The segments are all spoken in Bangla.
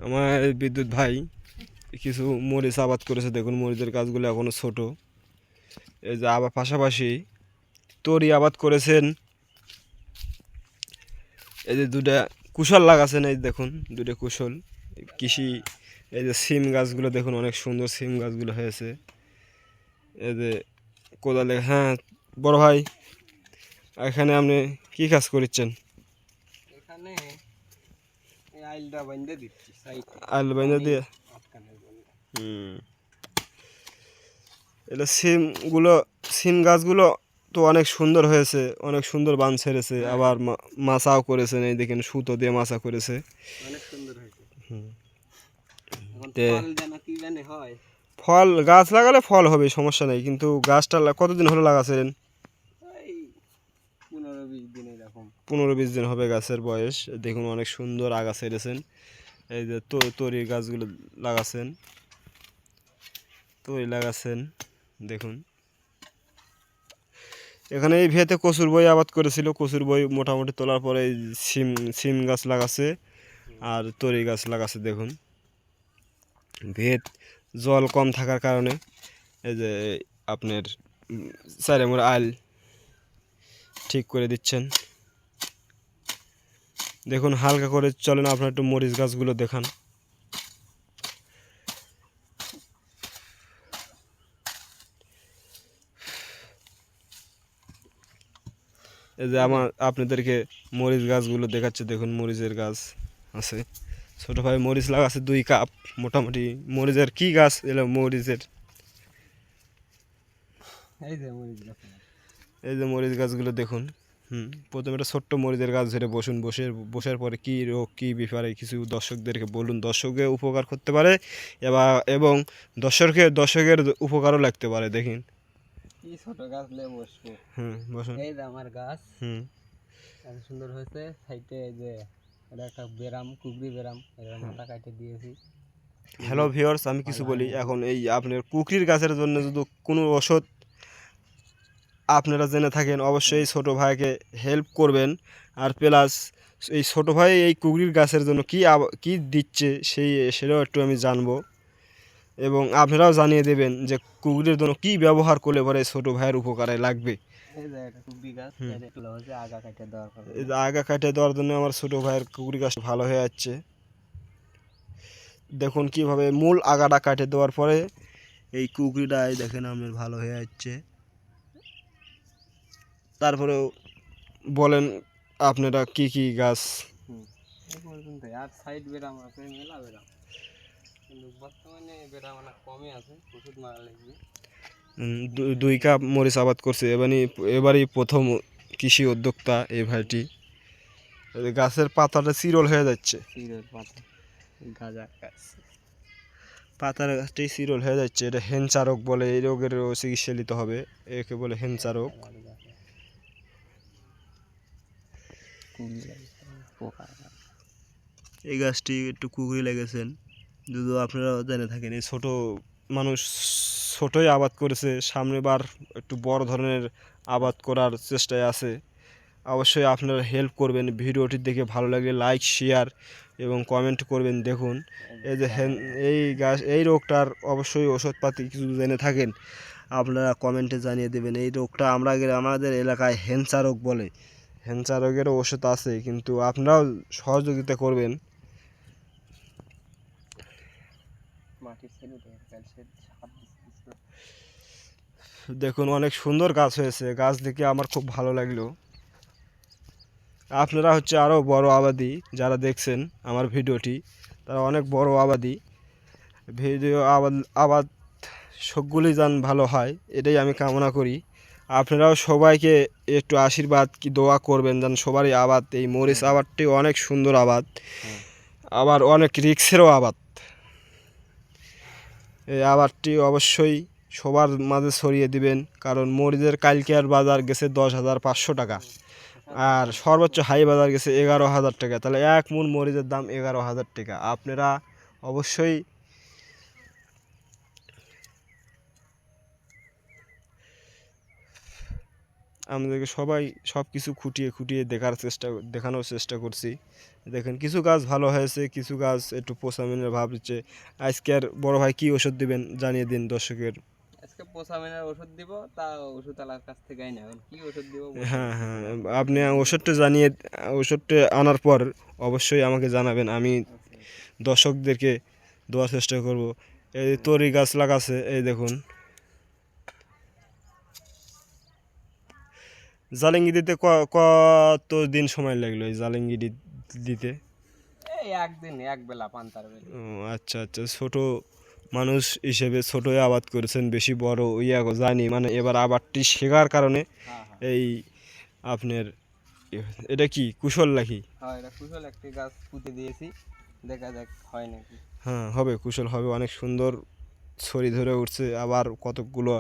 আমার বিদ্যুৎ ভাই কিছু মরিচ আবাদ করেছে। দেখুন মরিচের গাছগুলো এখনো ছোট। এই যে আবার পাশাপাশি তরি আবাদ করেছেন। এই যে দুটা কুশল লাগাছেন, এই দেখুন দুটা কুশল কৃষি। এই যে সিম গাছগুলো দেখুন, অনেক সুন্দর সিম গাছগুলো হয়েছে। এই যে কোদালে, হ্যাঁ বড় ভাই, এখানে আপনি কি কাজ করছেন? এখানে এই আইলটা বাইন্ধে দিচ্ছি সাইডে আলু বাইন্দা পানি দিয়ে। আটকানোর জন্য। এটা সিম গাছগুলো তো অনেক সুন্দর হয়েছে, অনেক সুন্দর বান ছেড়েছে। হ্যাঁ, আবার মাচাও করেছেন, এই দেখেন সুতো দিয়ে মাচা করেছে। অনেক সুন্দর হয়েছে। এখন তে ফল যেন কি জানি হয়। ফল গাছ লাগালে ফল হবে, সমস্যা নেই, কিন্তু গাছটা কতদিন হলো লাগাছেন? এই 15-20 দিন এরকম। 15-20 দিন হবে গাছের বয়স। দেখুন অনেক সুন্দর আগা ছেড়েছেন। এই যে তরির গাছগুলো লাগাছেন, তরি লাগাছেন দেখুন। এখানে এই ভিয়েতে কচুর বই আবাদ করেছিল। কচুর বই মোটামুটি তোলার পরে এই সিম সিম গাছ লাগাছে আর তরি গাছ লাগাছে। দেখুন ভিয়েত জল কম থাকার কারণে এই যে আপনার চারে মোড় আইল ঠিক করে দিচ্ছেন। দেখুন হালকা করে চলেন, আপনার একটু মরিচ গাছগুলো দেখান। এই যে আমার আপনাদেরকে মরিচ গাছগুলো দেখাচ্ছে। দেখুন মরিচের গাছ আছে। ছোটো ভাই মরিচ লাগাচ্ছে 2 কাপ। মোটামুটি মরিচের কি গাছ এলো মরিচের? এই যে মরিচ গাছ। এই যে মরিচ গাছগুলো দেখুন। প্রথমে একটা ছোট্ট মরিচের গাছ ধরে বসুন, বসার পরে কী রোগ কী ব্যাপারে কিছু দর্শকদেরকে বলুন, দর্শকের উপকার করতে পারে এবং দর্শকের উপকারও লাগতে পারে। দেখুন কি ছোট গাছ নিয়ে বসবো। বসুন। এই যে আমার গাছ হুম এত সুন্দর হয়েছে। সাইডে এই যে এটা একটা বেরাম, কুগরি বেরাম, এর মাথা কাটে দিয়েছি। হ্যালো ভিউয়ার্স, আমি কিছু ভালো বলি। হয়নি। এখন এই আপনার কুকরির গাছের জন্য যদি কোনো ওষুধ আপনারা জেনে থাকেন, অবশ্যই ছোটো ভাইকে হেল্প করবেন। আর প্লাস এই ছোটো ভাই এই কুকরির গাছের জন্য কী দিচ্ছে সেটাও একটু আমি জানবো, এবং আপনারাও জানিয়ে দেবেন যে কুকরির জন্য কী ব্যবহার করলে পরে ছোটো ভাইয়ের উপকারে লাগবে। এই যে একটা কুগরি গাছ, এটা একটু হচ্ছে আগা কাটে দেওয়ার এই কারণে। যে আগা কাটে দেওয়ার জন্য আমার ছোটো ভাইয়ের কুকরি গাছ ভালো হয়ে যাচ্ছে। দেখুন কীভাবে মূল আগাটা কাটে দেওয়ার পরে এই কুকরিটাই দেখেন আপনার ভালো হয়ে যাচ্ছে। তারপরেও বলেন আপনারা কি কি গাছ? এই পর্যন্ত। আর সাইড বেরাম আছে, মেলা বেরাম, কিন্তু বর্তমানে বেরাম অনেক কমই আছে, ওষুধ মারা লাগবে। 2 কাপ মরিচ আবাদ করছে। এবারই প্রথম কৃষি উদ্যোক্তা এই ভাইটি। এই যে গাছের পাতাটা চিরল হয়ে যাচ্ছে, চিরল পাতা, গাঁজা গাছ। পাতার গাছটি চিরল হয়ে যাচ্ছে। এটা হেনচারক বলে, এই রোগেরও চিকিৎসা নিতে হবে। একে বলে হেনচারক। পোকা। এই গাছটি একটু কুকুরি লেগেছেন। যদি আপনারা জেনে থাকেন, এই ছোটো মানুষ ছোটোই আবাদ করেছে, সামনে বার একটু বড় ধরনের আবাদ করার চেষ্টায় আছে। অবশ্যই আপনারা হেল্প করবেন। ভিডিওটি দেখে ভালো লাগলে লাইক শেয়ার এবং কমেন্ট করবেন। দেখুন এই যে এই রোগটার অবশ্যই ওষুধপাতি কিছু জেনে থাকেন, আপনারা কমেন্টে জানিয়ে দেবেন। এই রোগটা আমাদের এলাকায় হেনচা রোগ বলে। হেনচা রোগেরও ওষুধ আছে, কিন্তু আপনারাও সহযোগিতা করবেন। দেখুন অনেক সুন্দর গাছ হয়েছে। গাছ দেখে আমার খুব ভালো লাগলো। আপনারা হচ্ছে আরও বড় আবাদি যারা দেখছেন আমার ভিডিওটি, তারা অনেক বড় আবাদি। আবাদ আবাদ সবগুলি যান ভালো হয়, এটাই আমি কামনা করি। আপনারাও সবাইকে একটু আশীর্বাদ কি দোয়া করবেন, যেন সবারই আবাদ, এই মরিচ আবাদটি অনেক সুন্দর আবাদ, আবার অনেক রিক্সেরও আবাদ। এই আবাদটি অবশ্যই সবার মাঝে ছড়িয়ে দিবেন, কারণ মরিচের কালকের বাজার গেছে 10,500 টাকা, আর সর্বোচ্চ হাই বাজার গেছে 11,000 টাকা। তাহলে এক মূল মরিচের দাম 11,000 টাকা। আপনারা অবশ্যই আমাদেরকে সবাই সব কিছু খুঁটিয়ে খুঁটিয়ে দেখানোর চেষ্টা করছি। দেখেন কিছু গাছ ভালো হয়েছে, কিছু গাছ একটু পোষামিনের ভাব দিচ্ছে। আজকে আর বড় ভাই কি ওষুধ দিবেন জানিয়ে দিন দর্শকের। আজকে পোষামিনের ওষুধ দিব, তা ওষুধওয়ালার কাছ থেকেই না, এখন কি ওষুধ দিব বলতে হ্যাঁ পারছি হ্যাঁ, না। আপনি ওষুধটা আনার পর অবশ্যই আমাকে জানাবেন। আমি আচ্ছা, দর্শকদেরকে দেওয়ার চেষ্টা করব। এই তরি গাছ লাগাছে, এই দেখুন। জালেঙ্গি দিতে কত দিন সময় লাগলো এই জালেঙ্গি দিতে? এই একদিন এক বেলা পান্তার বেলা। ও আচ্ছা আচ্ছা, ছোট মানুষ হিসেবে ছোটই আবাদ করেছেন, বেশি বড় ইয়া জানি, মানে এবার আবাদটি শেখার কারণে হ্যাঁ হ্যাঁ এই আপনার এটা কি কুশল নাকি? হ্যাঁ, এটা কুশল একটি গাছ পুঁতে দিয়েছি, দেখা যাক হয় নাকি। হ্যাঁ হবে, কুশল হবে, অনেক সুন্দর ছড়ি ধরে উঠছে, আবার কতকগুলো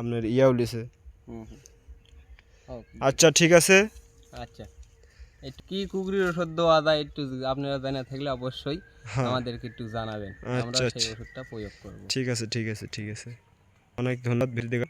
আপনার ইয়াও লিছে। হুম হুম, ওকে। আচ্ছা ঠিক আছে। আচ্ছা, একটু কি কুকুরের ওষুধ দেওয়া যায় একটু আপনারা জানা থাকলে অবশ্যই হ্যাঁ আমাদেরকে একটু জানাবেন, আমরা আচ্ছা সেই আচ্ছা, ওষুধটা প্রয়োগ করব। ঠিক আছে ঠিক আছে ঠিক আছে, অনেক ধন্যবাদ ভিডিও দেখা।